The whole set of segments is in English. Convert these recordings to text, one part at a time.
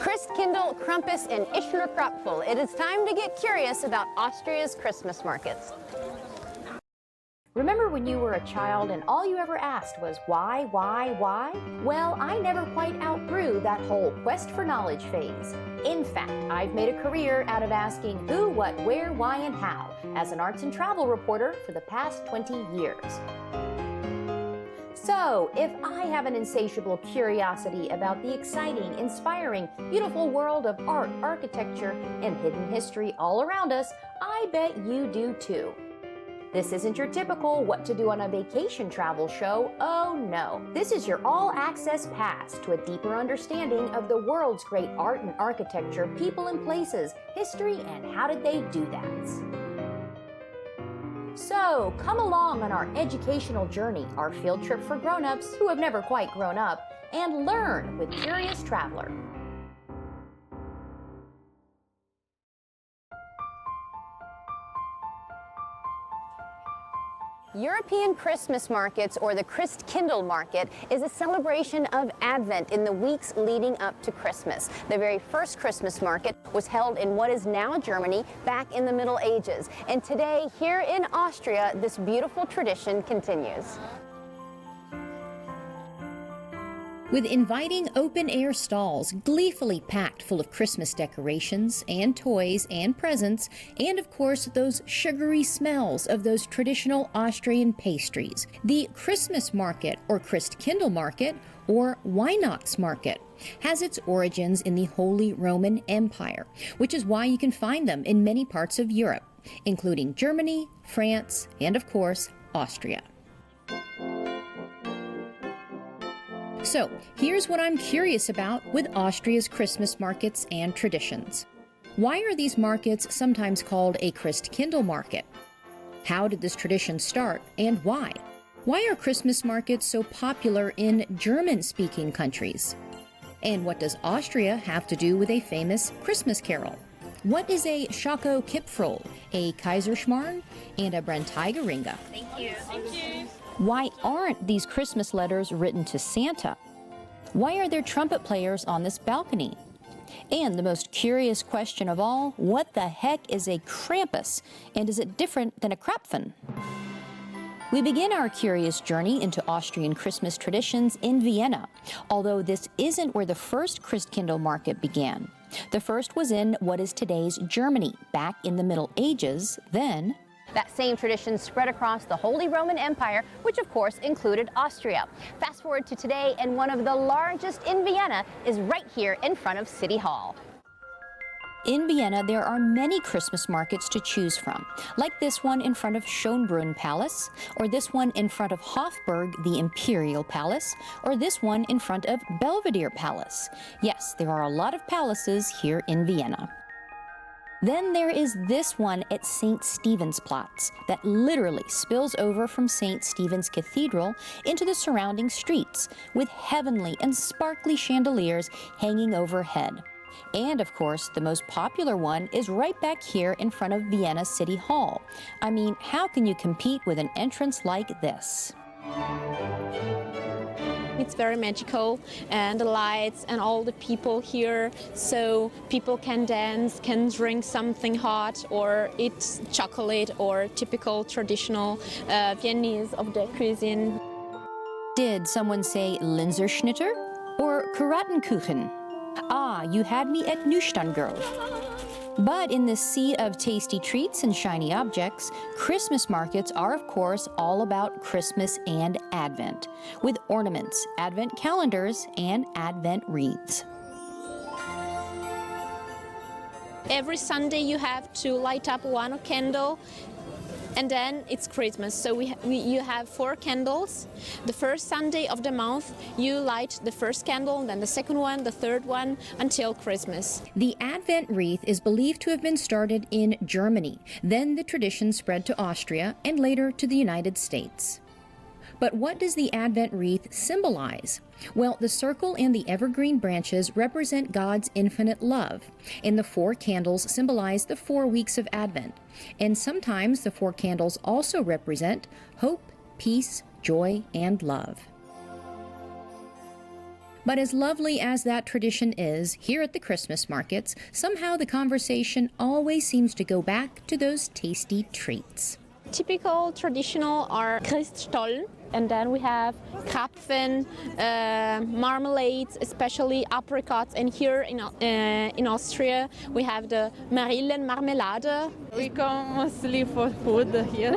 Christkindl, Krampus, and Ischner-Krapfel. It is time to get curious about Austria's Christmas markets. Remember when you were a child and all you ever asked was why? Well, I never quite outgrew that whole quest for knowledge phase. In fact, I've made a career out of asking who, what, where, why, and how as an arts and travel reporter for the past 20 years. So, if I have an insatiable curiosity about the exciting, inspiring, beautiful world of art, architecture, and hidden history all around us, I bet you do too. This isn't your typical what to do on a vacation travel show. Oh no. This is your all-access pass to a deeper understanding of the world's great art and architecture, people and places, history, and how did they do that. So, come along on our educational journey, our field trip for grown-ups who have never quite grown up, and learn with Curious Traveler. European Christmas markets, or the Christkindl market, is a celebration of Advent in the weeks leading up to Christmas. The very first Christmas market was held in what is now Germany back in the Middle Ages. And today, here in Austria, this beautiful tradition continues. With inviting open-air stalls gleefully packed full of Christmas decorations and toys and presents, and of course those sugary smells of those traditional Austrian pastries. The Christmas market, or Christkindl market, or Weihnachtsmarkt, has its origins in the Holy Roman Empire, which is why you can find them in many parts of Europe, including Germany, France, and of course, Austria. So, here's what I'm curious about with Austria's Christmas markets and traditions. Why are these markets sometimes called a Christkindl market? How did this tradition start, and why? Why are Christmas markets so popular in German-speaking countries? And what does Austria have to do with a famous Christmas carol? What is a Schoko Kipfel, a Kaiserschmarrn, and a Brandteigerringe? Thank you. Thank you. Why aren't these Christmas letters written to Santa? Why are there trumpet players on this balcony? And the most curious question of all, what the heck is a Krampus, and is it different than a Krapfen? We begin our curious journey into Austrian Christmas traditions in Vienna, although this isn't where the first Christkindl market began. The first was in what is today's Germany, back in the Middle Ages, then that same tradition spread across the Holy Roman Empire, which of course included Austria. Fast forward to today, and one of the largest in Vienna is right here in front of City Hall. In Vienna, there are many Christmas markets to choose from, like this one in front of Schönbrunn Palace, or this one in front of Hofburg, the Imperial Palace, or this one in front of Belvedere Palace. Yes, there are a lot of palaces here in Vienna. Then there is this one at St. Stephensplatz that literally spills over from St. Stephen's Cathedral into the surrounding streets, with heavenly and sparkly chandeliers hanging overhead. And of course, the most popular one is right back here in front of Vienna City Hall. I mean, how can you compete with an entrance like this? It's very magical, and the lights and all the people here, so people can dance, can drink something hot, or eat chocolate or typical traditional Viennese of the cuisine. Did someone say Linserschnitter or Karatenkuchen? Ah, you had me at Nüsterngrove. But in this sea of tasty treats and shiny objects, Christmas markets are, of course, all about Christmas and Advent, with ornaments, Advent calendars, and Advent wreaths. Every Sunday you have to light up one candle, and then it's Christmas. So you have 4 candles. The first Sunday of the month, you light the first candle, then the second one, the third one, until Christmas. The Advent wreath is believed to have been started in Germany. Then the tradition spread to Austria and later to the United States. But what does the Advent wreath symbolize? Well, the circle and the evergreen branches represent God's infinite love, and the 4 candles symbolize the 4 weeks of Advent. And sometimes the 4 candles also represent hope, peace, joy, and love. But as lovely as that tradition is, here at the Christmas markets, somehow the conversation always seems to go back to those tasty treats. Typical traditional are Christstollen, and then we have Krapfen, marmalades, especially apricots, and here in Austria we have the Marillenmarmelade. We come mostly for food here.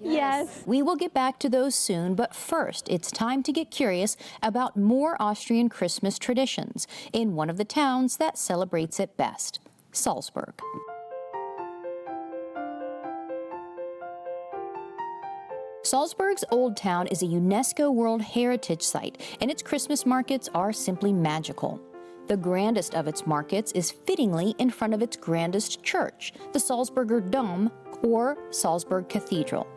Yes. We will get back to those soon, but first it's time to get curious about more Austrian Christmas traditions in one of the towns that celebrates it best, Salzburg. Salzburg's Old Town is a UNESCO World Heritage Site, and its Christmas markets are simply magical. The grandest of its markets is fittingly in front of its grandest church, the Salzburger Dom, or Salzburg Cathedral.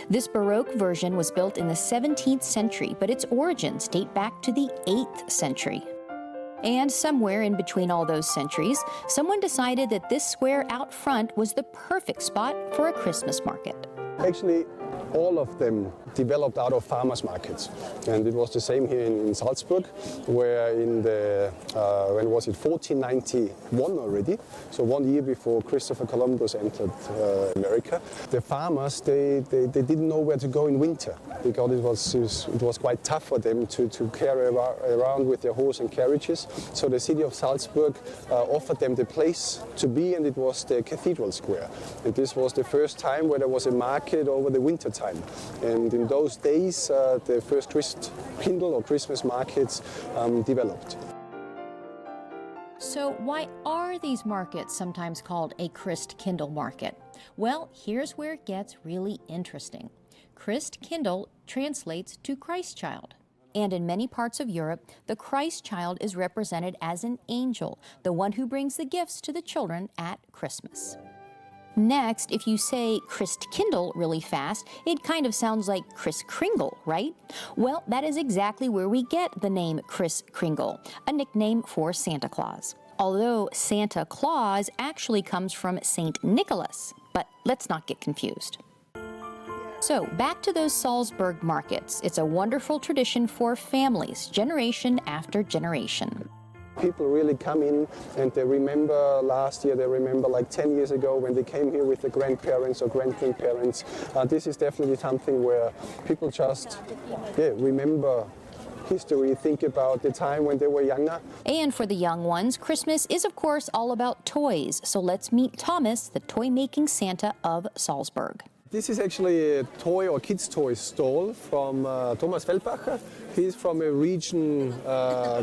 This Baroque version was built in the 17th century, but its origins date back to the 8th century. And somewhere in between all those centuries, someone decided that this square out front was the perfect spot for a Christmas market. Actually, all of them developed out of farmers' markets. And it was the same here in Salzburg, where in the, when was it, 1491 already, so 1 year before Christopher Columbus entered America, the farmers, they didn't know where to go in winter, because it was quite tough for them to carry around with their horse and carriages. So the city of Salzburg offered them the place to be, and it was the Cathedral Square. And this was the first time where there was a market over the winter time. And in those days, the first Christkindl or Christmas markets developed. So why are these markets sometimes called a Christkindl market? Well, here's where it gets really interesting. Christkindl translates to Christ child. And in many parts of Europe, the Christ child is represented as an angel, the one who brings the gifts to the children at Christmas. Next, if you say Christkindl really fast, it kind of sounds like Kris Kringle, right? Well, that is exactly where we get the name Kris Kringle, a nickname for Santa Claus. Although Santa Claus actually comes from Saint Nicholas, but let's not get confused. So, back to those Salzburg markets. It's a wonderful tradition for families, generation after generation. People really come in and they remember last year, they remember like 10 years ago when they came here with the grandparents or grandparents. This is definitely something where people just remember history, think about the time when they were younger. And for the young ones, Christmas is of course all about toys. So let's meet Thomas, the toy-making Santa of Salzburg. This is actually a toy or kids' toy stall from Thomas Feldbacher. He's from a region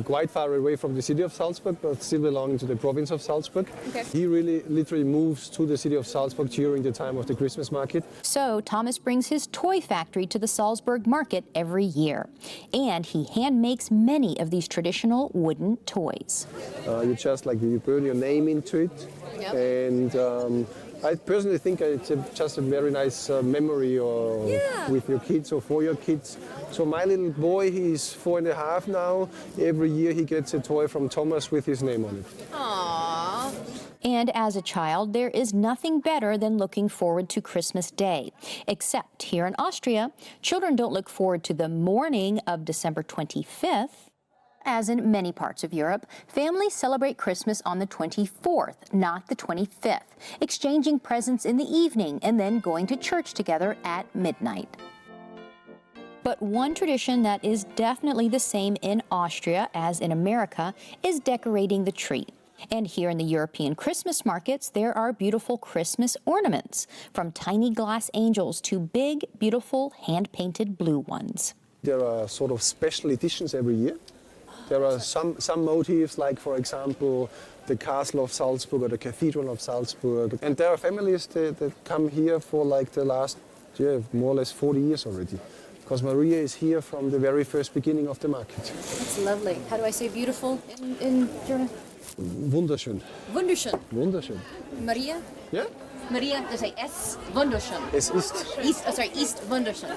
quite far away from the city of Salzburg, but still belonging to the province of Salzburg. Okay. He really literally moves to the city of Salzburg during the time of the Christmas market. So Thomas brings his toy factory to the Salzburg market every year. And he hand makes many of these traditional wooden toys. You just you burn your name into it. Yep. And I personally think it's just a very nice memory with your kids or for your kids. So my little boy, he's 4.5 now. Every year he gets a toy from Thomas with his name on it. Aww. And as a child, there is nothing better than looking forward to Christmas Day. Except here in Austria, children don't look forward to the morning of December 25th. As in many parts of Europe, families celebrate Christmas on the 24th, not the 25th, exchanging presents in the evening and then going to church together at midnight. But one tradition that is definitely the same in Austria as in America is decorating the tree. And here in the European Christmas markets, there are beautiful Christmas ornaments, from tiny glass angels to big, beautiful, hand-painted blue ones. There are sort of special editions every year. There are some motifs, like, for example, the Castle of Salzburg or the Cathedral of Salzburg. And there are families that come here for the last, more or less 40 years already. Because Maria is here from the very first beginning of the market. That's lovely. How do I say beautiful in German? Wunderschön. Wunderschön. Wunderschön. Maria? Yeah? Maria, das heißt es wunderschön. Es ist. Ist wunderschön.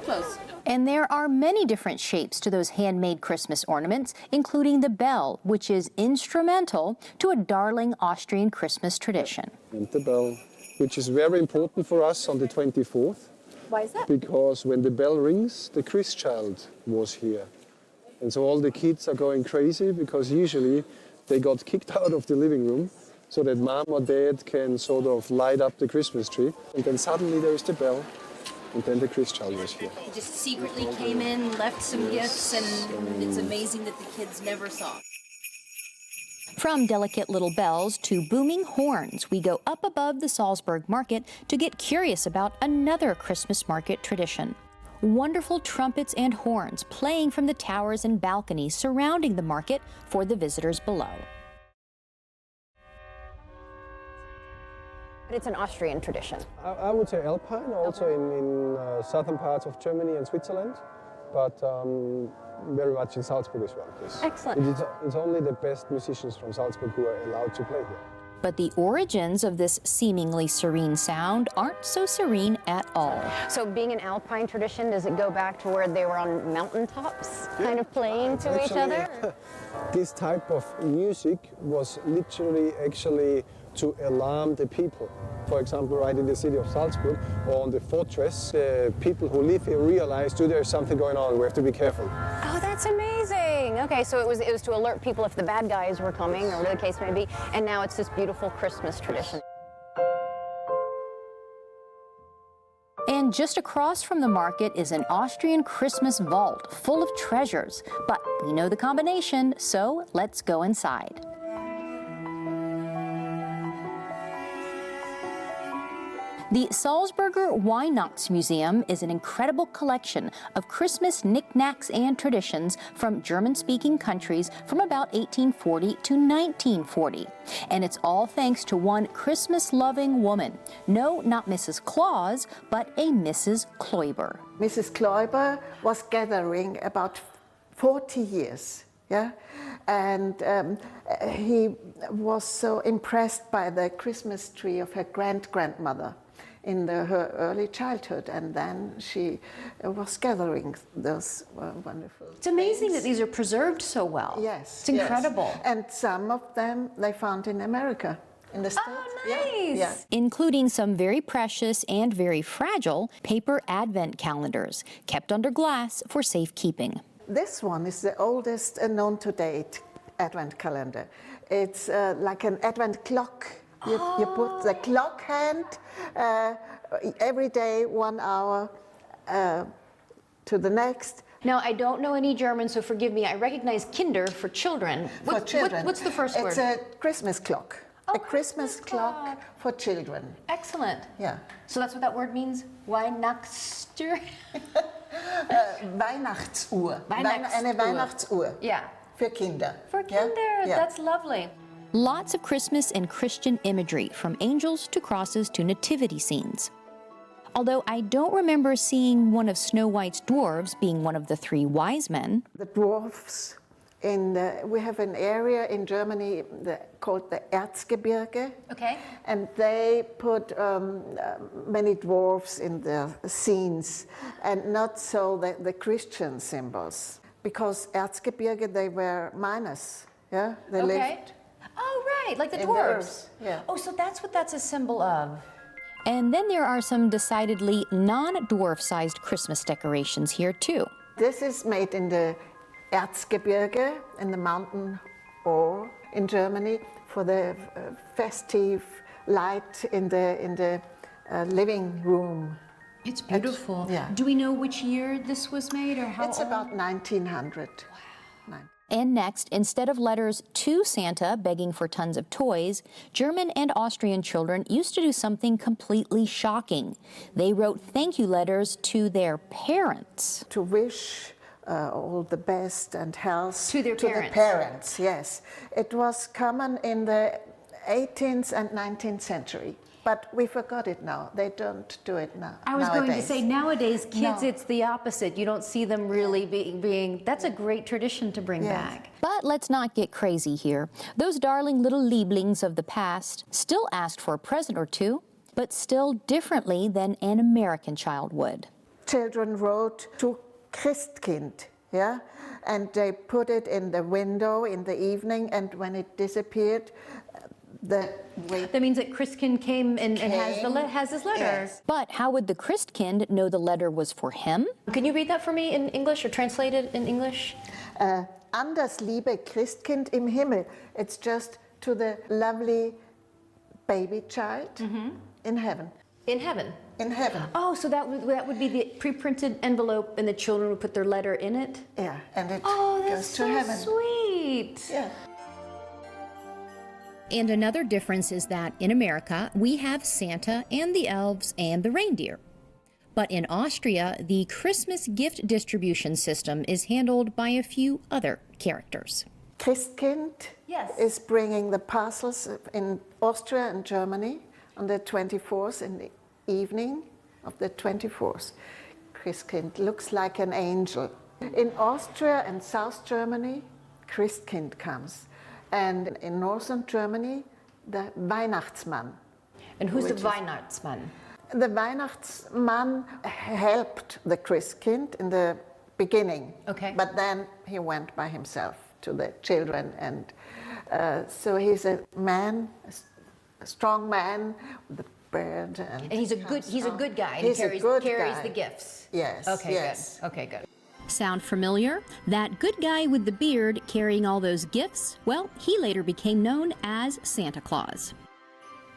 Close. And there are many different shapes to those handmade Christmas ornaments, including the bell, which is instrumental to a darling Austrian Christmas tradition. And the bell, which is very important for us on the 24th. Why is that? Because when the bell rings, the Christ child was here. And so all the kids are going crazy because usually they got kicked out of the living room so that mom or dad can sort of light up the Christmas tree. And then suddenly there is the bell, and then the Christ child was here. He just secretly came in, left some gifts, and it's amazing that the kids never saw. From delicate little bells to booming horns, we go up above the Salzburg market to get curious about another Christmas market tradition. Wonderful trumpets and horns playing from the towers and balconies surrounding the market for the visitors below. But it's an Austrian tradition. I would say Alpine, also in southern parts of Germany and Switzerland, but very much in Salzburg as well. Yes. Excellent. It's only the best musicians from Salzburg who are allowed to play here. But the origins of this seemingly serene sound aren't so serene at all. So being an Alpine tradition, does it go back to where they were on mountaintops, kind of playing to each other? This type of music was literally actually to alarm the people. For example, right in the city of Salzburg or on the fortress, the people who live here realize, there's something going on, we have to be careful. Oh, that's amazing. Okay, so it was to alert people if the bad guys were coming, or whatever the case may be, and now it's this beautiful Christmas tradition. And just across from the market is an Austrian Christmas vault full of treasures. But we know the combination, so let's go inside. The Salzburger Weihnachtsmuseum is an incredible collection of Christmas knickknacks and traditions from German-speaking countries from about 1840 to 1940. And it's all thanks to one Christmas-loving woman. No, not Mrs. Claus, but a Mrs. Kläuber. Mrs. Kläuber was gathering about 40 years. Yeah, and he was so impressed by the Christmas tree of her grandmother in her early childhood, and then she was gathering those wonderful. It's amazing that these are preserved so well. Yes, it's incredible. Yes. And some of them they found in America, in the States. Oh, nice! Yeah. Including some very precious and very fragile paper advent calendars kept under glass for safekeeping. This one is the oldest known to date advent calendar. It's like an advent clock. You put the clock hand every day 1 hour to the next. Now, I don't know any German, so forgive me. I recognize Kinder for children. For children. What's the first word? It's a Christmas clock. Oh, a Christmas clock for children. Excellent. Yeah. So that's what that word means? Weihnachtsuhr? Weihnachtsuhr. Weihnachtsuhr. Eine Weihnachtsuhr. Yeah. Für Kinder. For Kinder, Yeah. that's lovely. Lots of Christmas and Christian imagery, from angels to crosses to nativity scenes. Although I don't remember seeing one of Snow White's dwarves being one of the 3 wise men. The dwarfs, we have an area in Germany called the Erzgebirge. Okay. And they put many dwarfs in the scenes, and not so the Christian symbols. Because Erzgebirge, they were miners. Yeah, they lived. Oh, right, like the in dwarves. Yeah. Oh, so that's what that's a symbol of. And then there are some decidedly non-dwarf-sized Christmas decorations here, too. This is made in the Erzgebirge, in the mountain ore in Germany, for the festive light in the living room. It's beautiful. Yeah. Do we know which year this was made or how It's old? about 1900. Wow. And next, instead of letters to Santa begging for tons of toys, German and Austrian children used to do something completely shocking. They wrote thank you letters to their parents. To wish all the best and health To their the parents. parents, yes. It was common in the 18th and 19th century. But we forgot it now. They don't do it now. I was going to say, nowadays, kids, No. it's the opposite. You don't see them really being, that's a great tradition to bring Yes. back. But let's not get crazy here. Those darling little Lieblings of the past still asked for a present or two, but still differently than an American child would. Children wrote to Christkind, yeah? And they put it in the window in the evening, and when it disappeared, That means that Christkind came and has his letter. Yes. But how would the Christkind know the letter was for him? Can you read that for me in English or translate it in English? An das liebe Christkind im Himmel. It's just to the lovely baby child in heaven. In heaven? In heaven. Oh, so that would be the pre-printed envelope and the children would put their letter in it? Yeah, and it that's goes to so heaven. Sweet. Yeah. And another difference is that in America, we have Santa and the elves and the reindeer. But in Austria, the Christmas gift distribution system is handled by a few other characters. Christkind is bringing the parcels in Austria and Germany on the 24th in the evening of the 24th. Christkind looks like an angel. In Austria and South Germany, Christkind comes. And in northern Germany, the Weihnachtsmann. And who's the Weihnachtsmann? The Weihnachtsmann helped the Christkind in the beginning. Okay. But then he went by himself to the children. And so he's a man, a strong man with a beard. And he's a good guy. And He's he a good carries guy. the gifts. Yes. Okay, yes. good. Okay, good. Sound familiar? That good guy with the beard carrying all those gifts, well, he later became known as Santa Claus.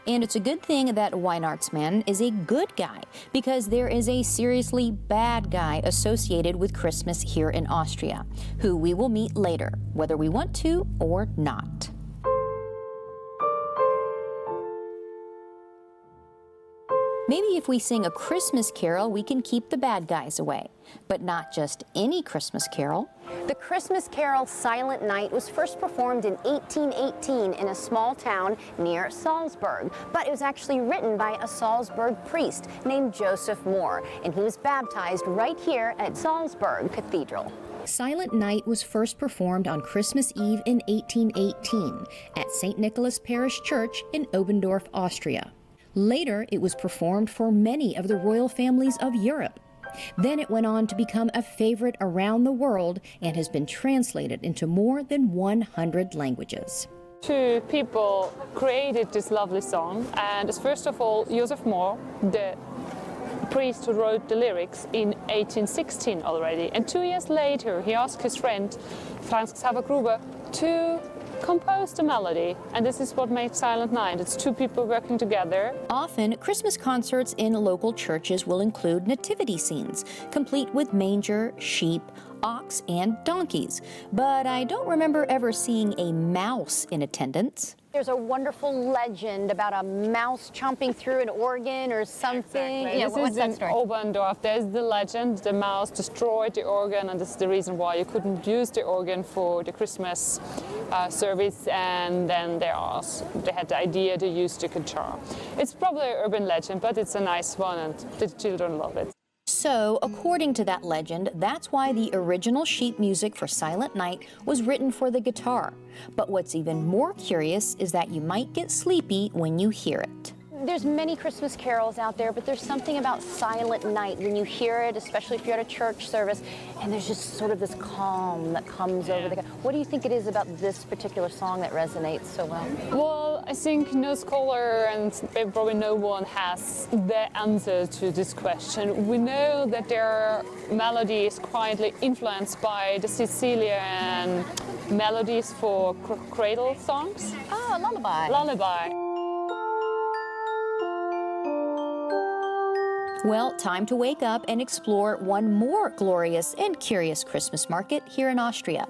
And it's a good thing that Weihnachtsmann is a good guy, because there is a seriously bad guy associated with Christmas here in Austria, who we will meet later, whether we want to or not. Maybe if we sing a Christmas carol, we can keep the bad guys away. But not just any Christmas carol. The Christmas carol Silent Night was first performed in 1818 in a small town near Salzburg. But it was actually written by a Salzburg priest named Joseph Moore, and he was baptized right here at Salzburg Cathedral. Silent Night was first performed on Christmas Eve in 1818 at St. Nicholas Parish Church in Obendorf, Austria. Later, it was performed for many of the royal families of Europe. Then it went on to become a favorite around the world and has been translated into more than 100 languages. Two people created this lovely song, and it's first of all Joseph Moore, the priest who wrote the lyrics in 1816 already. And 2 years later, he asked his friend Franz Xaver Gruber to compose the melody, and this is what made Silent Night. It's two people working together. Often, Christmas concerts in local churches will include nativity scenes, complete with manger, sheep, ox, and donkeys. But I don't remember ever seeing a mouse in attendance. There's a wonderful legend about a mouse chomping through an organ or something. Exactly. Yeah, This what's is that in story? Obendorf. There's the legend, the mouse destroyed the organ, and this is the reason why you couldn't use the organ for the Christmas service, and then they had the idea to use the guitar. It's probably an urban legend, but it's a nice one, and the children love it. So, according to that legend, that's why the original sheet music for Silent Night was written for the guitar. But what's even more curious is that you might get sleepy when you hear it. There's many Christmas carols out there, but there's something about Silent Night when you hear it, especially if you're at a church service, and there's just sort of this calm that comes over the... What do you think it is about this particular song that resonates so well? Well, I think no scholar and probably no one has the answer to this question. We know that their melody is quietly influenced by the Sicilian melodies for cradle songs. Oh, lullaby. Lullaby. Well, time to wake up and explore one more glorious and curious Christmas market here in Austria.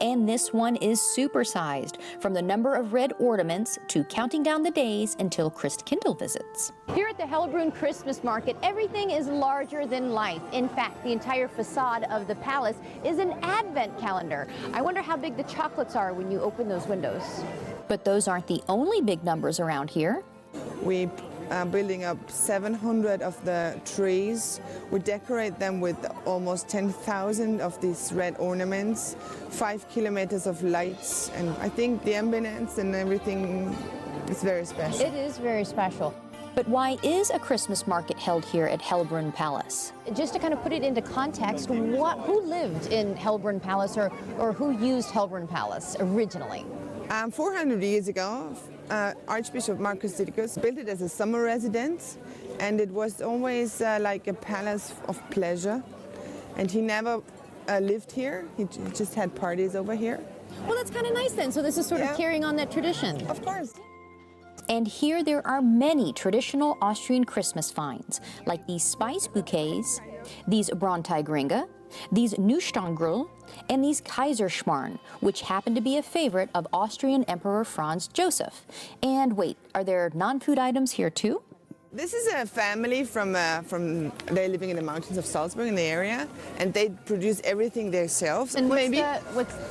And this one is supersized, from the number of red ornaments to counting down the days until Christkindl visits. Here at the Hellbrunn Christmas market, everything is larger than life. In fact, the entire facade of the palace is an advent calendar. I wonder how big the chocolates are when you open those windows. But those aren't the only big numbers around here. We are building up 700 of the trees. We decorate them with almost 10,000 of these red ornaments, 5 kilometers of lights, and I think the ambience and everything is very special. It is very special. But why is a Christmas market held here at Hellbrunn Palace? Just to kind of put it into context, who lived in Hellbrunn Palace or who used Hellbrunn Palace originally? 400 years ago, Archbishop Marcus Siricus built it as a summer residence, and it was always like a palace of pleasure. And he never lived here. He just had parties over here. Well, that's kind of nice then. So this is sort of carrying on that tradition. Of course. And here there are many traditional Austrian Christmas finds, like these spice bouquets, these Bronteigringe, these Nussstangrull, and these Kaiserschmarrn, which happen to be a favorite of Austrian Emperor Franz Joseph. And wait, are there non-food items here too? This is a family from they're living in the mountains of Salzburg in the area, and they produce everything themselves. And what is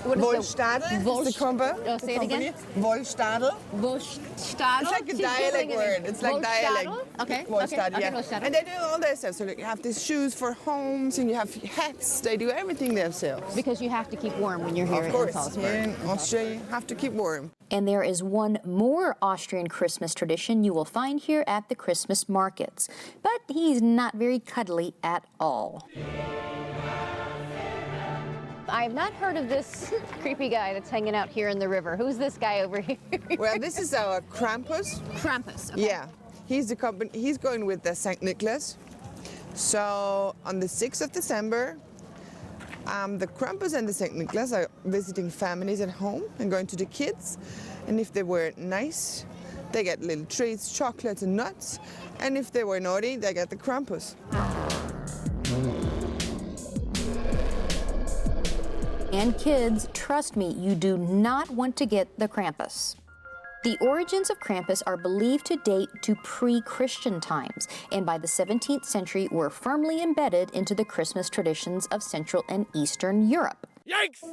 Wollstadel is the combo. Oh, say it again. Wollstadel. Wollstadel. It's like a dialect word. It's like dialect. Okay. Wollstadel, yeah. And they do all their stuff. So you have these shoes for homes, and you have hats. They do everything themselves. Because you have to keep warm when you're here of course, in Salzburg. Here in Austria, you have to keep warm. And there is one more Austrian Christmas tradition you will find here at the Christmas markets. But he's not very cuddly at all. I have not heard of this creepy guy that's hanging out here in the river. Who's this guy over here? Well, this is our Krampus. Krampus, okay. Yeah, he's going with the St. Nicholas. So on the 6th of December, the Krampus and the St. Nicholas are visiting families at home and going to the kids. And if they were nice, they get little treats, chocolates and nuts. And if they were naughty, they get the Krampus. And kids, trust me, you do not want to get the Krampus. The origins of Krampus are believed to date to pre-Christian times, and by the 17th century were firmly embedded into the Christmas traditions of Central and Eastern Europe. Yikes!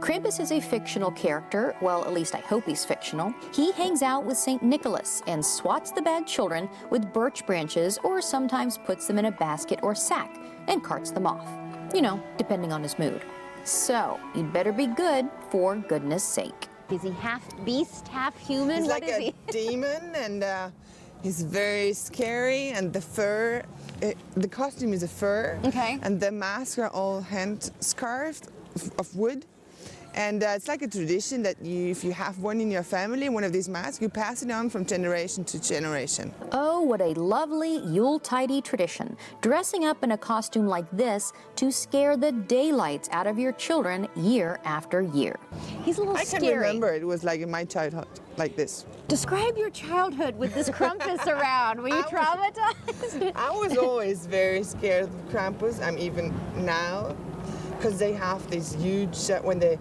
Krampus is a fictional character, well, at least I hope he's fictional. He hangs out with St. Nicholas and swats the bad children with birch branches or sometimes puts them in a basket or sack and carts them off. You know, depending on his mood. So, you'd better be good for goodness sake. Is he half beast, half human? He's What like is a he? demon, and he's very scary, and the fur, the costume is a fur. Okay. And the masks are all hand-scarfed of wood. And it's like a tradition that if you have one in your family, one of these masks, you pass it on from generation to generation. Oh, what a lovely Yuletide tradition. Dressing up in a costume like this to scare the daylights out of your children year after year. He's a little I scary. can remember it was like in my childhood, like this. Describe your childhood with this Krampus around. Were you traumatized? I was always very scared of Krampus. I'm even now, because they have these huge, when they,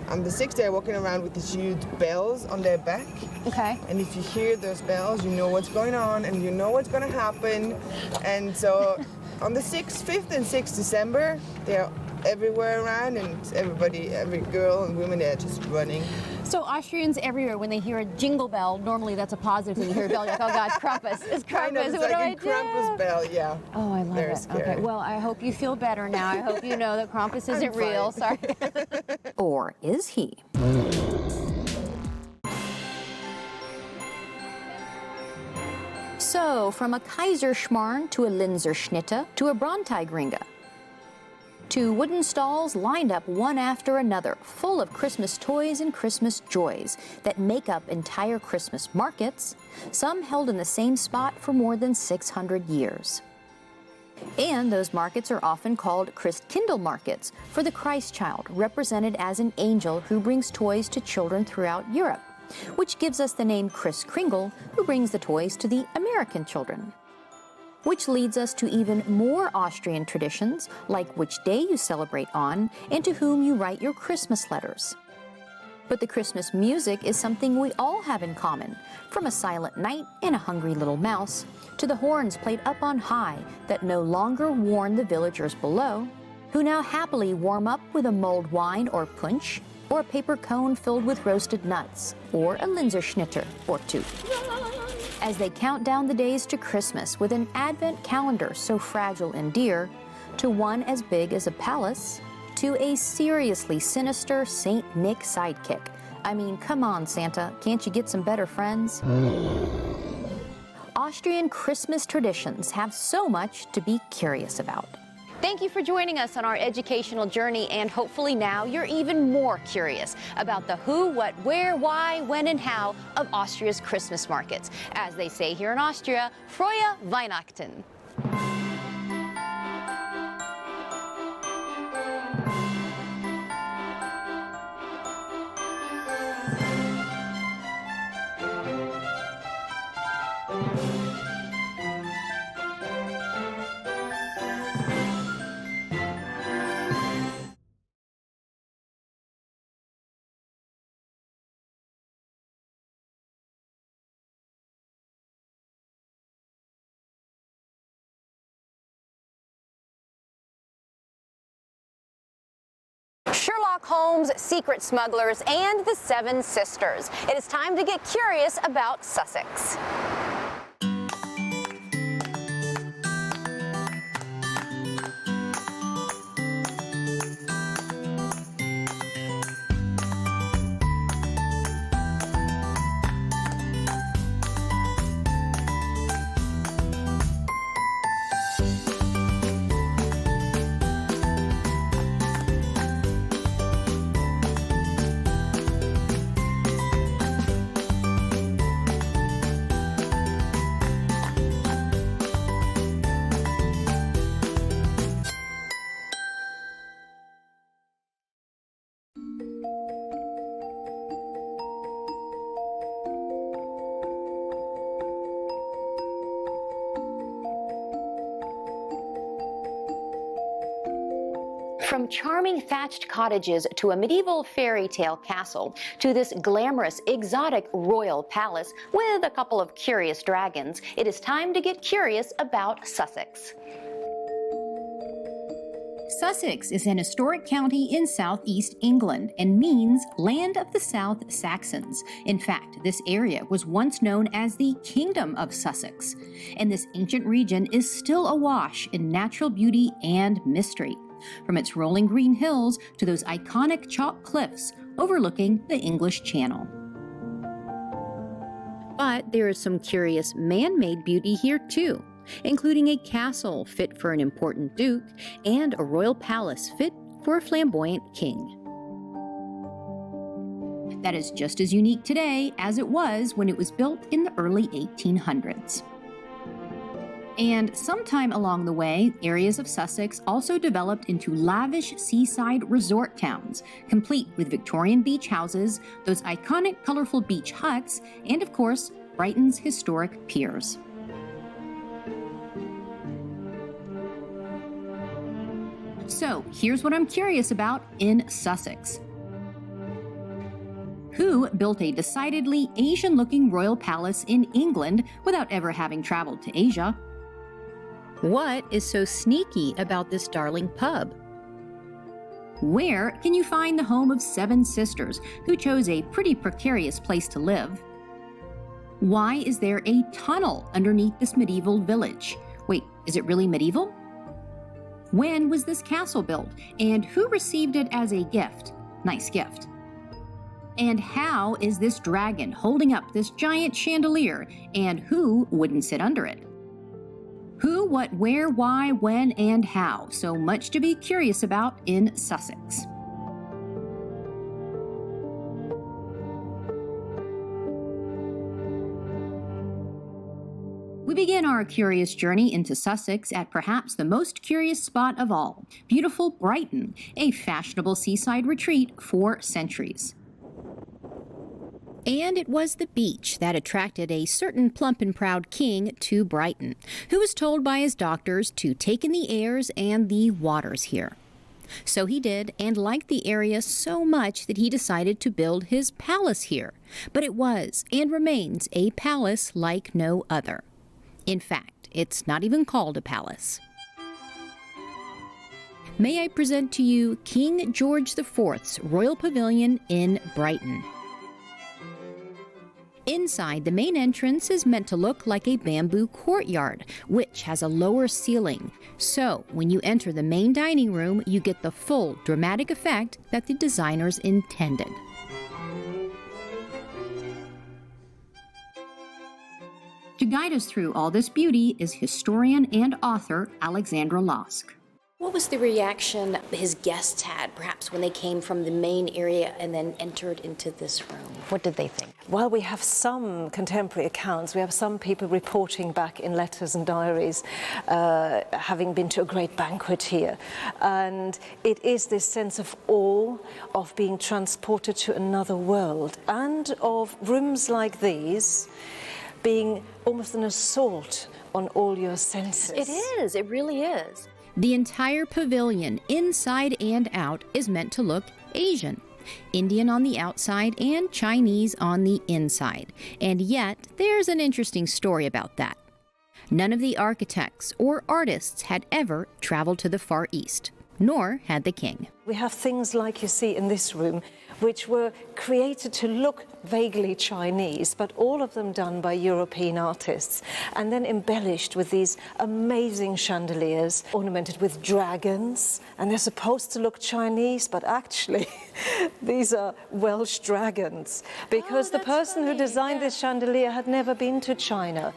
on the 6th they're walking around with these huge bells on their back. Okay. And if you hear those bells, you know what's going on and you know what's going to happen. And so on the 6th, 5th and 6th December, they're everywhere around, and every girl and women, they're just running. So Austrians everywhere, when they hear a jingle bell, normally that's a positive thing. You hear a bell, you're like, oh God, it's Krampus. It's Krampus. Kind of, it's what like do I do? Krampus bell, yeah. Oh, I love Very it. scary. Okay, well, I hope you feel better now. I hope you know that Krampus isn't real. Sorry. Or is he? So, from a Kaiserschmarrn to a Linzerschnitte to a Bronteigringe, to wooden stalls lined up one after another, full of Christmas toys and Christmas joys that make up entire Christmas markets, some held in the same spot for more than 600 years. And those markets are often called Christkindl markets for the Christ child, represented as an angel who brings toys to children throughout Europe, which gives us the name Christkringle, who brings the toys to the American children. Which leads us to even more Austrian traditions, like which day you celebrate on and to whom you write your Christmas letters. But the Christmas music is something we all have in common, from a silent night and a hungry little mouse, to the horns played up on high that no longer warn the villagers below, who now happily warm up with a mulled wine or punch, or a paper cone filled with roasted nuts, or a Linzerschnitte or two. As they count down the days to Christmas with an Advent calendar so fragile and dear, to one as big as a palace, to a seriously sinister Saint Nick sidekick. I mean, come on, Santa, can't you get some better friends? Austrian Christmas traditions have so much to be curious about. Thank you for joining us on our educational journey, and hopefully now you're even more curious about the who, what, where, why, when, and how of Austria's Christmas markets. As they say here in Austria, Frohe Weihnachten. Sherlock Holmes, secret smugglers, and the Seven Sisters. It is time to get curious about Sussex. From charming thatched cottages to a medieval fairy tale castle to this glamorous, exotic royal palace with a couple of curious dragons, it is time to get curious about Sussex. Sussex is an historic county in southeast England and means land of the South Saxons. In fact, this area was once known as the Kingdom of Sussex, and this ancient region is still awash in natural beauty and mystery, from its rolling green hills to those iconic chalk cliffs overlooking the English Channel. But there is some curious man-made beauty here too, including a castle fit for an important duke and a royal palace fit for a flamboyant king. That is just as unique today as it was when it was built in the early 1800s. And sometime along the way, areas of Sussex also developed into lavish seaside resort towns, complete with Victorian beach houses, those iconic colorful beach huts, and of course, Brighton's historic piers. So here's what I'm curious about in Sussex. Who built a decidedly Asian-looking royal palace in England without ever having traveled to Asia? What is so sneaky about this darling pub? Where can you find the home of Seven Sisters, who chose a pretty precarious place to live? Why is there a tunnel underneath this medieval village? Wait, is it really medieval? When was this castle built, and who received it as a gift? Nice gift. And how is this dragon holding up this giant chandelier, and who wouldn't sit under it? Who, what, where, why, when, and how. So much to be curious about in Sussex. We begin our curious journey into Sussex at perhaps the most curious spot of all, beautiful Brighton, a fashionable seaside retreat for centuries. And it was the beach that attracted a certain plump and proud king to Brighton, who was told by his doctors to take in the airs and the waters here. So he did, and liked the area so much that he decided to build his palace here. But it was, and remains, a palace like no other. In fact, it's not even called a palace. May I present to you King George IV's Royal Pavilion in Brighton. Inside, the main entrance is meant to look like a bamboo courtyard, which has a lower ceiling. So, when you enter the main dining room, you get the full dramatic effect that the designers intended. To guide us through all this beauty is historian and author Alexandra Losk. What was the reaction his guests had, perhaps when they came from the main area and then entered into this room? What did they think? Well, we have some contemporary accounts. We have some people reporting back in letters and diaries, having been to a great banquet here. And it is this sense of awe, of being transported to another world, and of rooms like these being almost an assault on all your senses. It is, it really is. The entire pavilion, inside and out, is meant to look Asian. Indian on the outside and Chinese on the inside. And yet, there's an interesting story about that. None of the architects or artists had ever traveled to the Far East. nor had the king. We have things like you see in this room, which were created to look vaguely Chinese, but all of them done by European artists, and then embellished with these amazing chandeliers ornamented with dragons, and they're supposed to look Chinese, but actually these are Welsh dragons, because the person who designed this chandelier had never been to China.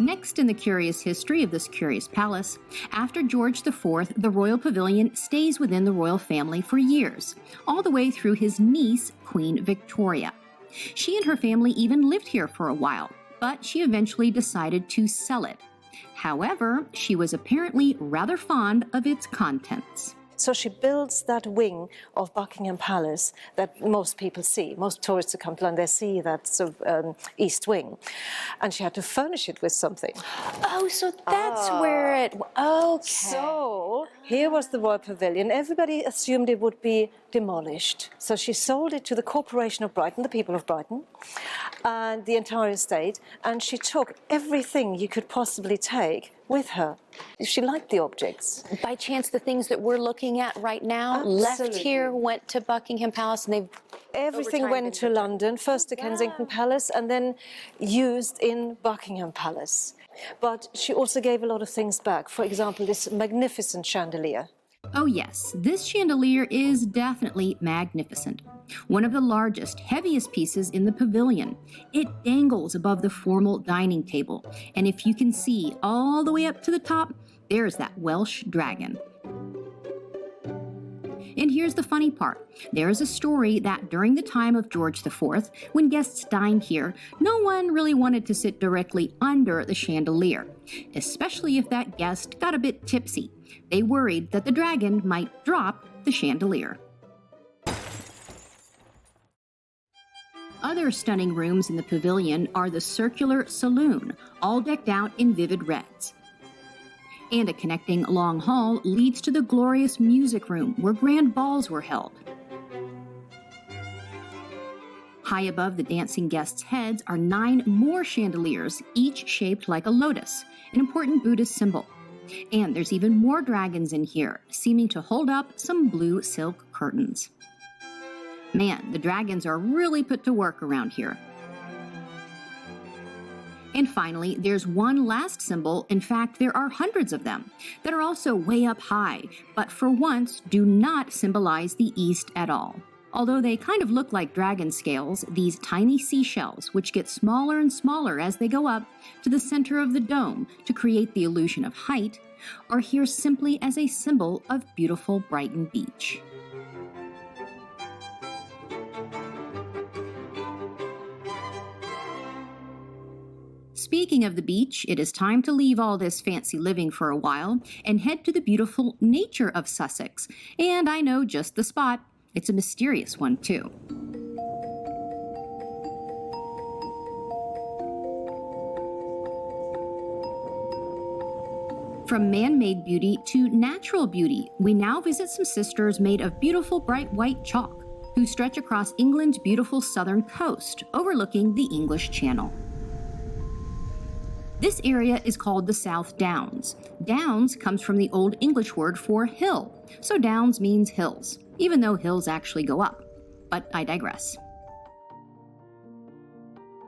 Next in the curious history of this curious palace, after George IV, the royal pavilion stays within the royal family for years, all the way through his niece, Queen Victoria. She and her family even lived here for a while, but she eventually decided to sell it. However, she was apparently rather fond of its contents. So she builds that wing of Buckingham Palace that most people see. Most tourists who come to London, they see that sort of east wing. And she had to furnish it with something. Oh, so that's where it... Okay. So here was the Royal Pavilion. Everybody assumed it would be demolished. So she sold it to the Corporation of Brighton, the people of Brighton, and the entire estate. And she took everything you could possibly take with her. She liked the objects. By chance, the things that we're looking at right now left here, went to Buckingham Palace, and they've... Everything went to London, first to Kensington Palace, and then used in Buckingham Palace. But she also gave a lot of things back. For example, this magnificent chandelier. Oh yes, this chandelier is definitely magnificent. One of the largest, heaviest pieces in the pavilion. It dangles above the formal dining table, and if you can see all the way up to the top, there's that Welsh dragon. And here's the funny part. There is a story that during the time of George IV, when guests dined here, no one really wanted to sit directly under the chandelier, especially if that guest got a bit tipsy. They worried that the dragon might drop the chandelier. Other stunning rooms in the pavilion are the circular saloon, all decked out in vivid reds. And a connecting long hall leads to the glorious music room where grand balls were held. High above the dancing guests' heads are 9 more chandeliers, each shaped like a lotus, an important Buddhist symbol. And there's even more dragons in here, seeming to hold up some blue silk curtains. Man, the dragons are really put to work around here. And finally, there's one last symbol, in fact there are hundreds of them, that are also way up high, but for once do not symbolize the East at all. Although they kind of look like dragon scales, these tiny seashells, which get smaller and smaller as they go up to the center of the dome to create the illusion of height, are here simply as a symbol of beautiful Brighton Beach. Speaking of the beach, it is time to leave all this fancy living for a while and head to the beautiful nature of Sussex. And I know just the spot. It's a mysterious one, too. From man-made beauty to natural beauty, we now visit some sisters made of beautiful bright white chalk, who stretch across England's beautiful southern coast, overlooking the English Channel. This area is called the South Downs. Downs comes from the Old English word for hill, so downs means hills, even though hills actually go up. But I digress.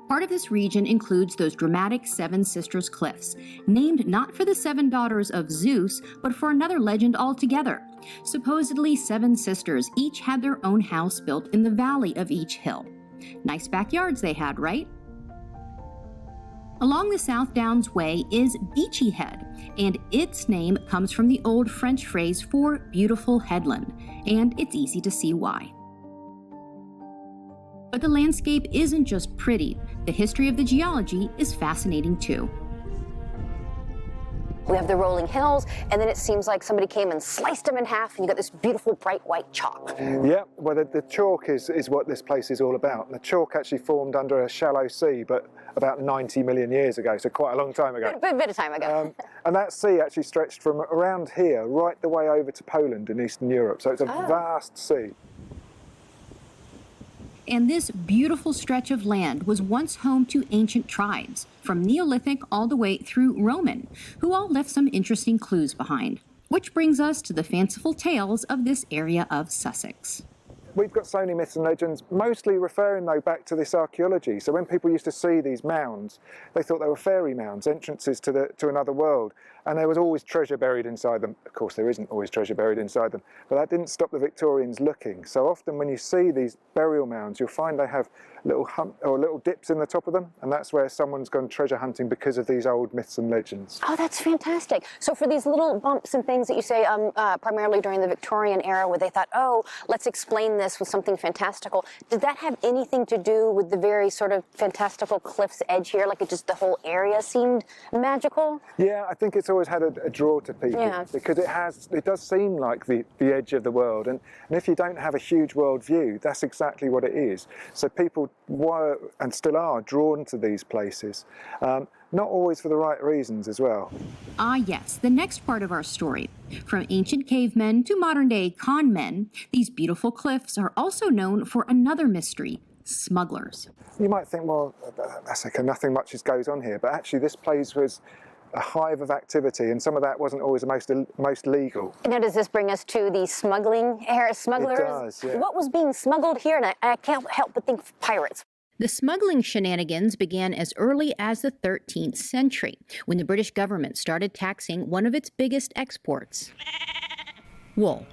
Part of this region includes those dramatic Seven Sisters Cliffs, named not for the 7 daughters of Zeus, but for another legend altogether. Supposedly 7 sisters each had their own house built in the valley of each hill. Nice backyards they had, right? Along the South Downs Way is Beachy Head, and its name comes from the old French phrase for beautiful headland, and it's easy to see why. But the landscape isn't just pretty. The history of the geology is fascinating too. We have the rolling hills, and then it seems like somebody came and sliced them in half, and you got this beautiful bright white chalk. Yeah, well, the chalk is what this place is all about. The chalk actually formed under a shallow sea, but about 90 million years ago, so quite a long time ago. A bit of time ago. And that sea actually stretched from around here right the way over to Poland in Eastern Europe, so it's a vast sea. And this beautiful stretch of land was once home to ancient tribes, from Neolithic all the way through Roman, who all left some interesting clues behind. Which brings us to the fanciful tales of this area of Sussex. We've got so many myths and legends, mostly referring though back to this archaeology. So when people used to see these mounds, they thought they were fairy mounds, entrances to another world, and there was always treasure buried inside them. Of course, there isn't always treasure buried inside them, but that didn't stop the Victorians looking. So often when you see these burial mounds, you'll find they have little dips in the top of them, and that's where someone's gone treasure hunting because of these old myths and legends. Oh, that's fantastic. So for these little bumps and things that you say primarily during the Victorian era where they thought, oh, let's explain this with something fantastical, did that have anything to do with the very sort of fantastical cliff's edge here? Like it just the whole area seemed magical? Yeah, I think it's always had a draw to people because it does seem like the edge of the world, and if you don't have a huge world view, that's exactly what it is. So people were and still are drawn to these places, not always for the right reasons as well. Ah yes, the next part of our story. From ancient cavemen to modern-day con men, these beautiful cliffs are also known for another mystery: smugglers. You might think, well, that's okay, nothing much goes on here, but actually this place was a hive of activity, and some of that wasn't always the most legal. Now, does this bring us to the smugglers? It does, yeah. What was being smuggled here? And I can't help but think of pirates. The smuggling shenanigans began as early as the 13th century, when the British government started taxing one of its biggest exports: wool.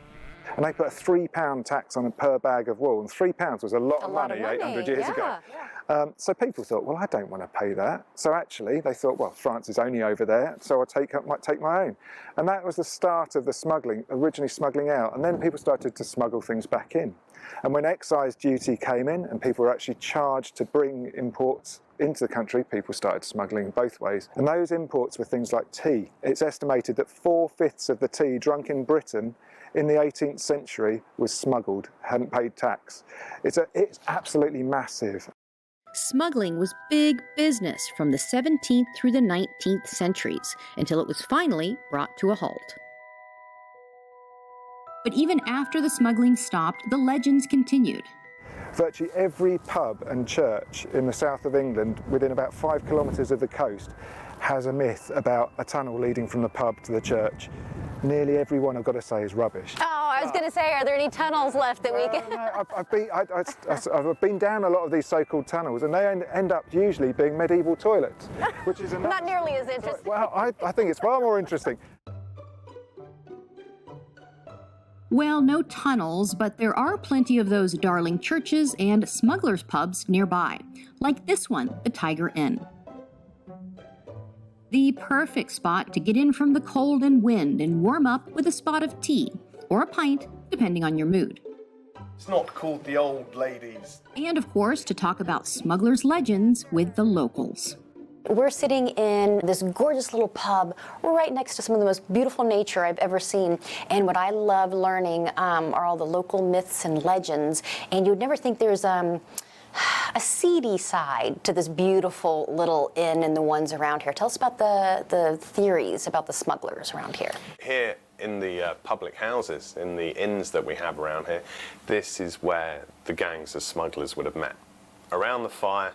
And they put a £3 tax on per bag of wool, and £3 was a lot of money 800 years ago. So people thought, well, I don't want to pay that. So actually they thought, well, France is only over there, so might take my own. And that was the start of the smuggling, originally smuggling out, and then people started to smuggle things back in. And when excise duty came in and people were actually charged to bring imports into the country, people started smuggling both ways. And those imports were things like tea. It's estimated that 4/5 of the tea drunk in Britain in the 18th century was smuggled, hadn't paid tax. It's absolutely massive. Smuggling was big business from the 17th through the 19th centuries, until it was finally brought to a halt. But even after the smuggling stopped, the legends continued. Virtually every pub and church in the south of England, within about 5 kilometres of the coast, has a myth about a tunnel leading from the pub to the church. Nearly every one, I've got to say, is rubbish. Oh, I was going to say, are there any tunnels left that we can... No, I've been down a lot of these so-called tunnels, and they end up usually being medieval toilets, which is not nearly as interesting. Well, I think it's far more interesting. Well, no tunnels, but there are plenty of those darling churches and smugglers' pubs nearby, like this one, the Tiger Inn. The perfect spot to get in from the cold and wind and warm up with a spot of tea, or a pint, depending on your mood. It's not called the old ladies. And of course, to talk about smugglers' legends with the locals. We're sitting in this gorgeous little pub. We're right next to some of the most beautiful nature I've ever seen. And what I love learning are all the local myths and legends. And you'd never think there's a seedy side to this beautiful little inn and the ones around here. Tell us about the theories about the smugglers around here. Here in the public houses, in the inns that we have around here, this is where the gangs of smugglers would have met. Around the fire,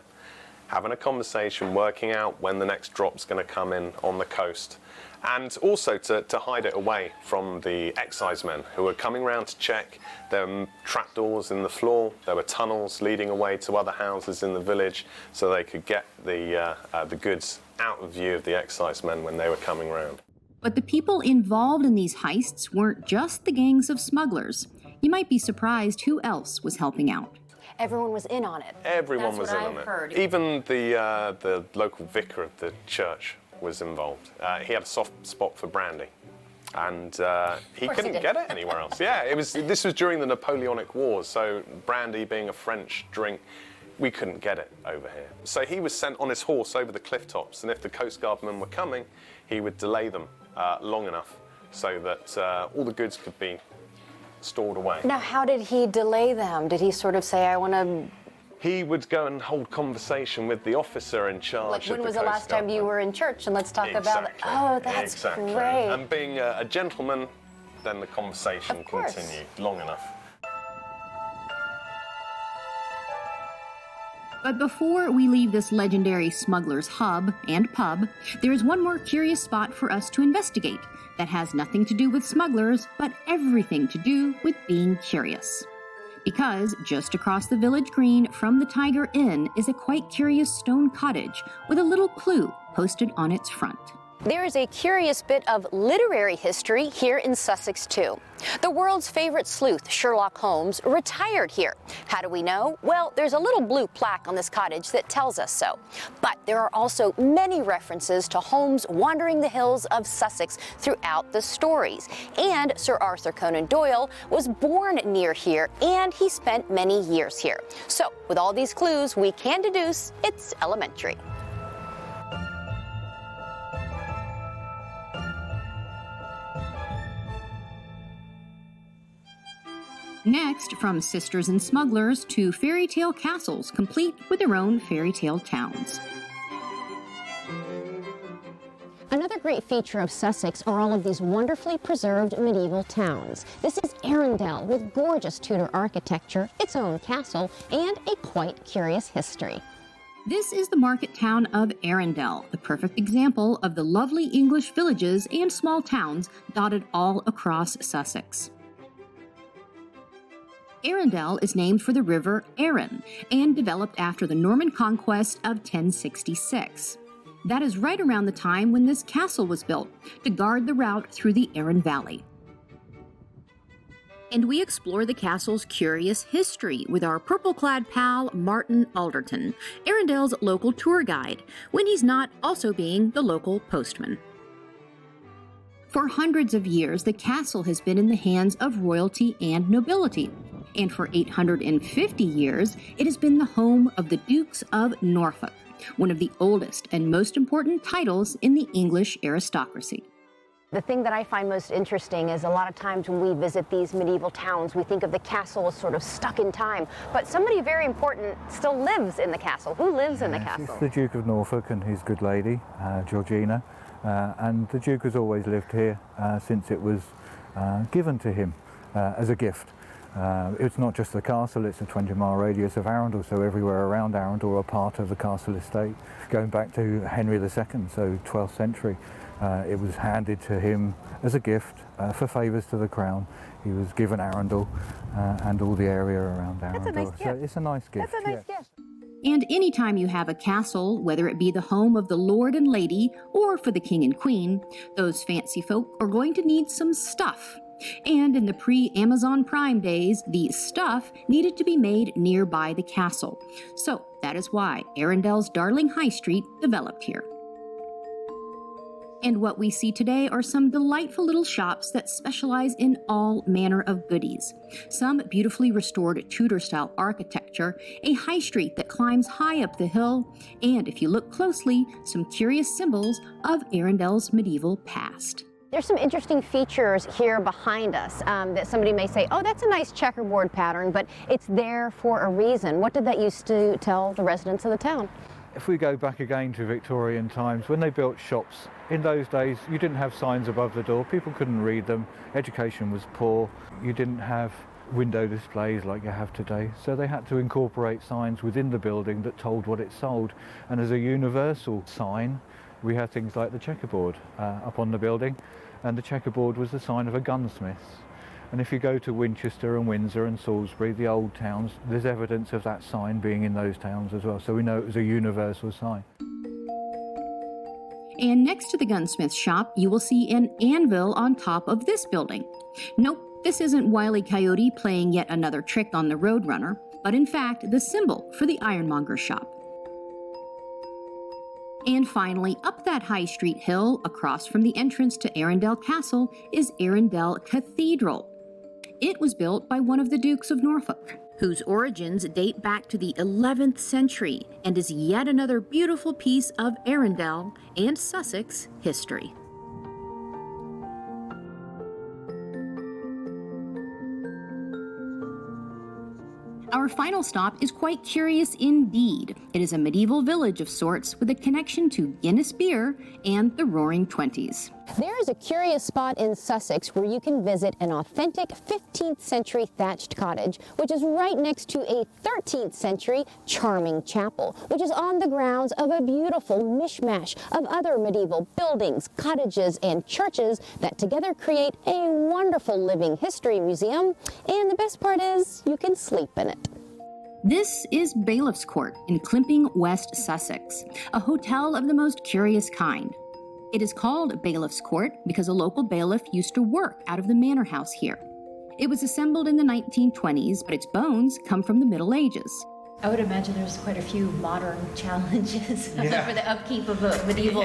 having a conversation, working out when the next drop's going to come in on the coast, and also to hide it away from the excisemen who were coming round to check. There were trapdoors in the floor, there were tunnels leading away to other houses in the village so they could get the goods out of view of the excisemen when they were coming round. But the people involved in these heists weren't just the gangs of smugglers. You might be surprised who else was helping out. Everyone was in on it. Everyone was in That's on what it. I've heard. Even the local vicar of the church was involved. He had a soft spot for brandy, and he couldn't get it anywhere else. Yeah, this was during the Napoleonic Wars, so brandy being a French drink, we couldn't get it over here. So he was sent on his horse over the cliff tops, and if the Coast Guardmen were coming, he would delay them long enough so that all the goods could be stored away. Now, how did he delay them? Did he sort of say, I want to... He would go and hold conversation with the officer in charge. Like, when was the last time you were in church? And let's talk about it. Oh, that's great. And being a gentleman, then the conversation continued long enough. But before we leave this legendary Smugglers hub and pub, there is one more curious spot for us to investigate that has nothing to do with smugglers, but everything to do with being curious. Because just across the village green from the Tiger Inn is a quite curious stone cottage with a little clue posted on its front. There is a curious bit of literary history here in Sussex, too. The world's favorite sleuth, Sherlock Holmes, retired here. How do we know? Well, there's a little blue plaque on this cottage that tells us so. But there are also many references to Holmes wandering the hills of Sussex throughout the stories. And Sir Arthur Conan Doyle was born near here, and he spent many years here. So, with all these clues, we can deduce it's elementary. Next, from sisters and smugglers to fairy tale castles, complete with their own fairy tale towns. Another great feature of Sussex are all of these wonderfully preserved medieval towns. This is Arundel with gorgeous Tudor architecture, its own castle, and a quite curious history. This is the market town of Arundel, the perfect example of the lovely English villages and small towns dotted all across Sussex. Arundel is named for the river Arun and developed after the Norman conquest of 1066. That is right around the time when this castle was built to guard the route through the Arun Valley. And we explore the castle's curious history with our purple-clad pal Martin Alderton, Arundel's local tour guide, when he's not also being the local postman. For hundreds of years, the castle has been in the hands of royalty and nobility. And for 850 years, it has been the home of the Dukes of Norfolk, one of the oldest and most important titles in the English aristocracy. The thing that I find most interesting is a lot of times when we visit these medieval towns, we think of the castle as sort of stuck in time, but somebody very important still lives in the castle. Who lives in the castle? It's the Duke of Norfolk and his good lady, Georgina, and the Duke has always lived here since it was given to him as a gift. It's not just the castle, it's a 20-mile radius of Arundel, so everywhere around Arundel are part of the castle estate. Going back to Henry II, so 12th century, it was handed to him as a gift for favours to the crown. He was given Arundel and all the area around Arundel. That's a nice gift. So it's a nice gift. That's a nice gift. And anytime you have a castle, whether it be the home of the Lord and Lady or for the King and Queen, those fancy folk are going to need some stuff. And in the pre-Amazon Prime days, the stuff needed to be made nearby the castle. So that is why Arundel's darling High Street developed here. And what we see today are some delightful little shops that specialize in all manner of goodies. Some beautifully restored Tudor-style architecture, a high street that climbs high up the hill, and if you look closely, some curious symbols of Arundel's medieval past. There's some interesting features here behind us that somebody may say, oh, that's a nice checkerboard pattern, but it's there for a reason. What did that used to tell the residents of the town? If we go back again to Victorian times, when they built shops, in those days you didn't have signs above the door, people couldn't read them, education was poor, you didn't have window displays like you have today, so they had to incorporate signs within the building that told what it sold. And as a universal sign, we had things like the checkerboard up on the building, and the checkerboard was the sign of a gunsmith. And if you go to Winchester and Windsor and Salisbury, the old towns, there's evidence of that sign being in those towns as well, so we know it was a universal sign. And next to the gunsmith shop, you will see an anvil on top of this building. Nope, this isn't Wile E. Coyote playing yet another trick on the Roadrunner, but in fact the symbol for the ironmonger shop. And finally, up that High Street hill, across from the entrance to Arundel Castle, is Arundel Cathedral. It was built by one of the Dukes of Norfolk, whose origins date back to the 11th century and is yet another beautiful piece of Arundel and Sussex history. Our final stop is quite curious indeed. It is a medieval village of sorts with a connection to Guinness beer and the Roaring Twenties. There is a curious spot in Sussex where you can visit an authentic 15th century thatched cottage, which is right next to a 13th century charming chapel, which is on the grounds of a beautiful mishmash of other medieval buildings, cottages, and churches that together create a wonderful living history museum. And the best part is you can sleep in it. This is Bailiffscourt in Climping, West Sussex, a hotel of the most curious kind. It is called Bailiffscourt because a local bailiff used to work out of the manor house here. It was assembled in the 1920s, but its bones come from the Middle Ages. I would imagine there's quite a few modern challenges for the upkeep of a medieval...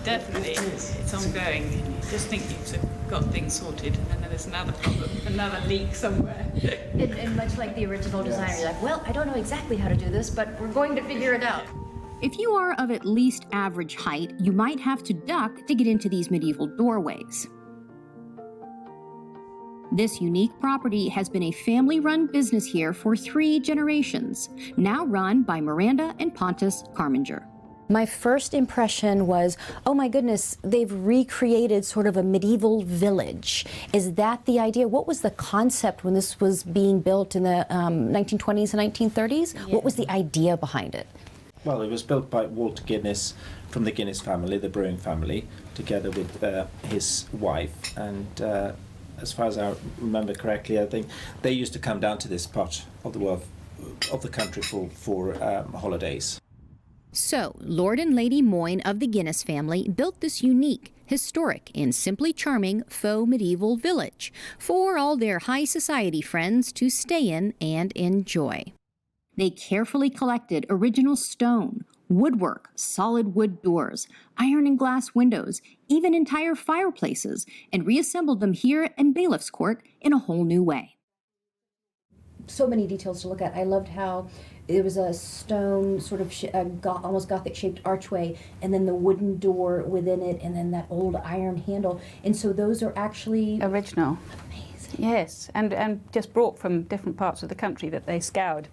Definitely, it's ongoing. You just think you've got things sorted, and then there's another problem, another leak somewhere. And much like the original designer, you're like, well, I don't know exactly how to do this, but we're going to figure it out. If you are of at least average height, you might have to duck to get into these medieval doorways. This unique property has been a family-run business here for 3 generations, now run by Miranda and Pontus Carminger. My first impression was, oh my goodness, they've recreated sort of a medieval village. Is that the idea? What was the concept when this was being built in the 1920s and 1930s? Yeah. What was the idea behind it? Well, it was built by Walter Guinness from the Guinness family, the brewing family, together with his wife. And as far as I remember correctly, I think they used to come down to this part of the world, of the country for holidays. So, Lord and Lady Moyne of the Guinness family built this unique, historic, and simply charming faux medieval village for all their high society friends to stay in and enjoy. They carefully collected original stone, woodwork, solid wood doors, iron and glass windows, even entire fireplaces, and reassembled them here in Bailiffscourt in a whole new way. So many details to look at. I loved how it was a stone sort of almost Gothic-shaped archway, and then the wooden door within it, and then that old iron handle. And so those are actually... original. Amazing. Yes, and just brought from different parts of the country that they scoured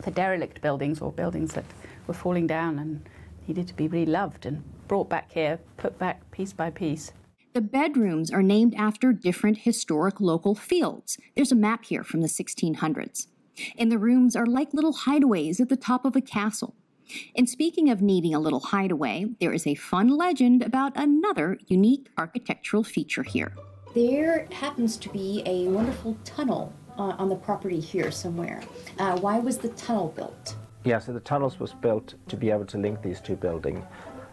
for derelict buildings or buildings that were falling down and needed to be reloved and brought back here, put back piece by piece. The bedrooms are named after different historic local fields. There's a map here from the 1600s. And the rooms are like little hideaways at the top of a castle. And speaking of needing a little hideaway, there is a fun legend about another unique architectural feature here. There happens to be a wonderful tunnel on the property here somewhere. Why was the tunnel built? Yeah, so the tunnels was built to be able to link these two buildings,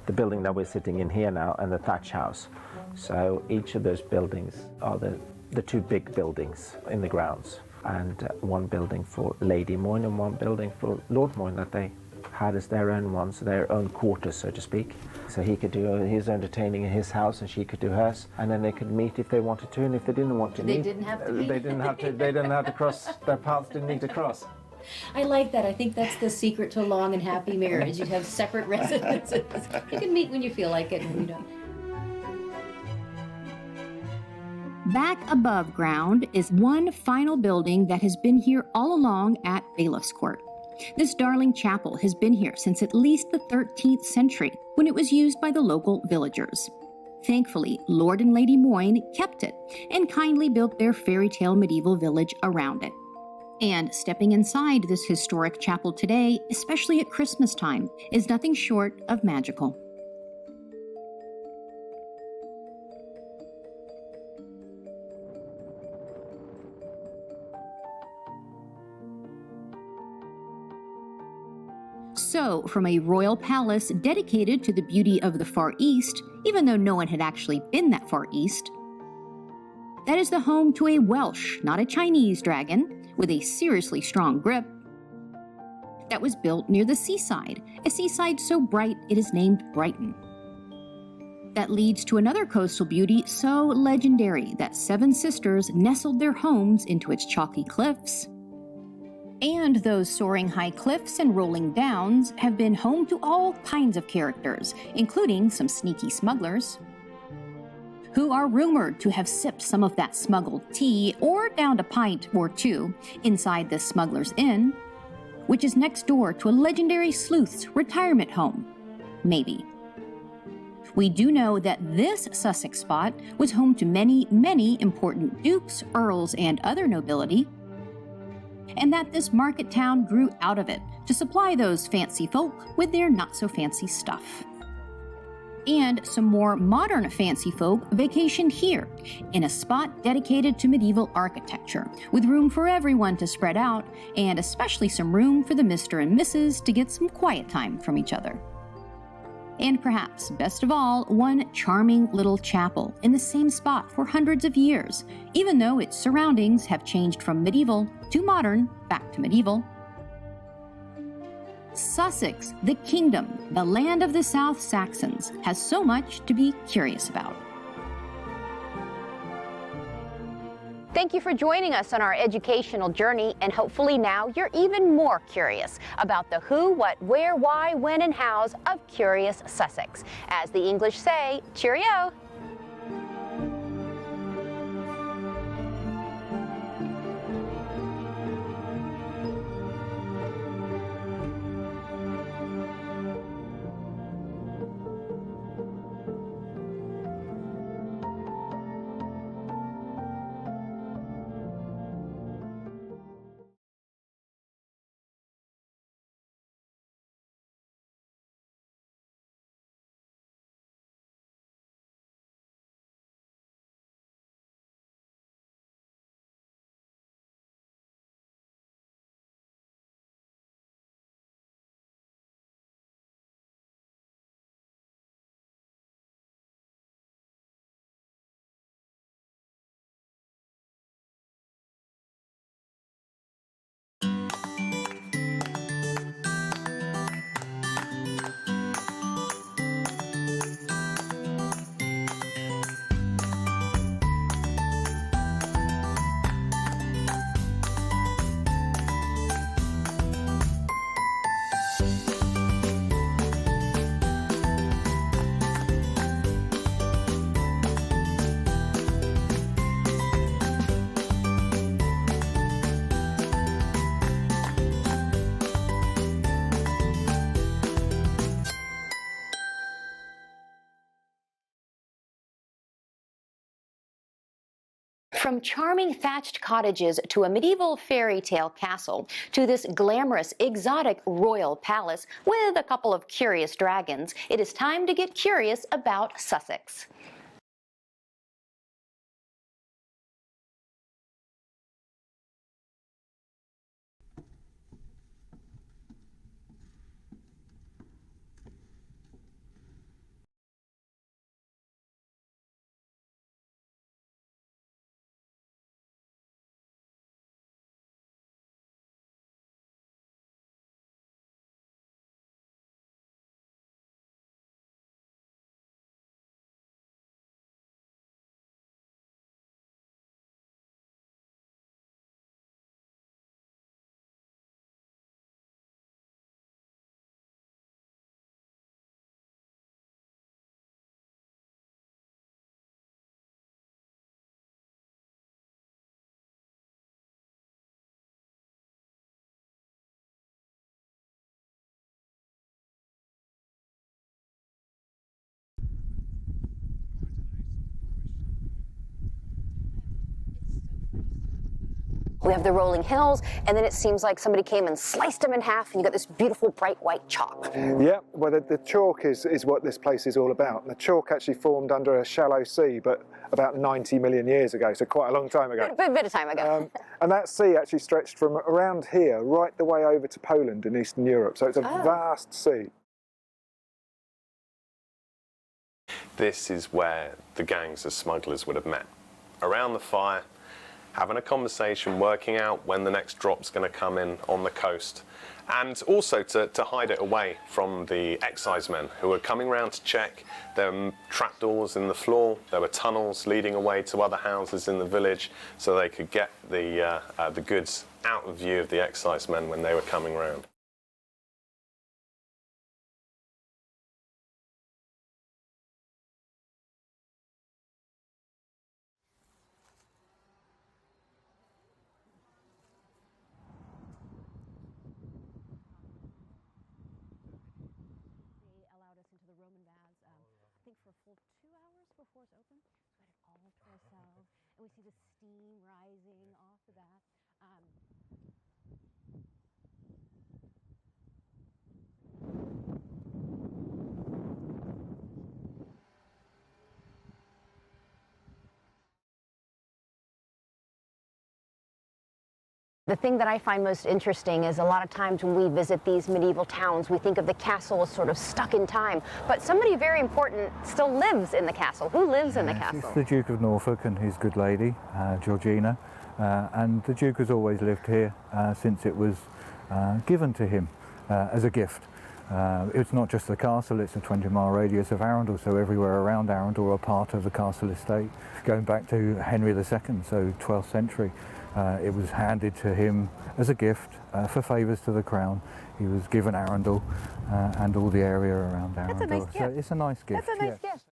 the building that we're sitting in here now and the thatch house. So each of those buildings are the 2 big buildings in the grounds, and one building for Lady Moyne and one building for Lord Moyne that they had as their own ones, their own quarters, so to speak. So he could do his entertaining in his house and she could do hers, and then they could meet if they wanted to, and if they didn't want to meet, they didn't have to meet. They didn't have to cross, their paths didn't need to cross. I like that. I think that's the secret to a long and happy marriage. You have separate residences. You can meet when you feel like it and when you don't. Back above ground is one final building that has been here all along at Bailiffscourt. This darling chapel has been here since at least the 13th century, when it was used by the local villagers. Thankfully, Lord and Lady Moyne kept it and kindly built their fairy tale medieval village around it. And stepping inside this historic chapel today, especially at Christmas time, is nothing short of magical. So, from a royal palace dedicated to the beauty of the Far East, even though no one had actually been that far east, that is the home to a Welsh, not a Chinese dragon, with a seriously strong grip, that was built near the seaside, a seaside so bright it is named Brighton. That leads to another coastal beauty so legendary that 7 sisters nestled their homes into its chalky cliffs. And those soaring high cliffs and rolling downs have been home to all kinds of characters, including some sneaky smugglers, who are rumored to have sipped some of that smuggled tea or downed a pint or 2 inside the Smugglers Inn, which is next door to a legendary sleuth's retirement home. Maybe. We do know that this Sussex spot was home to many, many important dukes, earls, and other nobility, and that this market town grew out of it to supply those fancy folk with their not-so-fancy stuff. And some more modern fancy folk vacationed here, in a spot dedicated to medieval architecture, with room for everyone to spread out, and especially some room for the Mr. and Mrs. to get some quiet time from each other. And perhaps, best of all, one charming little chapel in the same spot for hundreds of years, even though its surroundings have changed from medieval to modern, back to medieval. Sussex, the kingdom, the land of the South Saxons, has so much to be curious about. Thank you for joining us on our educational journey, and hopefully now you're even more curious about the who, what, where, why, when, and hows of curious Sussex. As the English say, cheerio! From charming thatched cottages to a medieval fairy tale castle to this glamorous, exotic royal palace with a couple of curious dragons, it is time to get curious about Sussex. We have the rolling hills, and then it seems like somebody came and sliced them in half, and you got this beautiful bright white chalk. Yeah, well the chalk is what this place is all about. The chalk actually formed under a shallow sea, but about 90 million years ago, so quite a long time ago. Bit of time ago. And that sea actually stretched from around here right the way over to Poland in Eastern Europe, so it's a vast sea. This is where the gangs of smugglers would have met. Around the fire, having a conversation, working out when the next drop's going to come in on the coast, and also to hide it away from the excisemen who were coming round to check. There were trapdoors in the floor, there were tunnels leading away to other houses in the village so they could get the goods out of view of the excisemen when they were coming round. we see the steam rising off of that. The thing that I find most interesting is a lot of times when we visit these medieval towns, we think of the castle as sort of stuck in time, but somebody very important still lives in the castle. Who lives in the castle? It's the Duke of Norfolk and his good lady, Georgina, and the Duke has always lived here since it was given to him as a gift. It's not just the castle, it's a 20-mile radius of Arundel, so everywhere around Arundel are part of the castle estate. Going back to Henry II, so 12th century, it was handed to him as a gift for favours to the crown. He was given Arundel and all the area around Arundel. That's a nice gift. So it's a nice gift. That's a nice gift.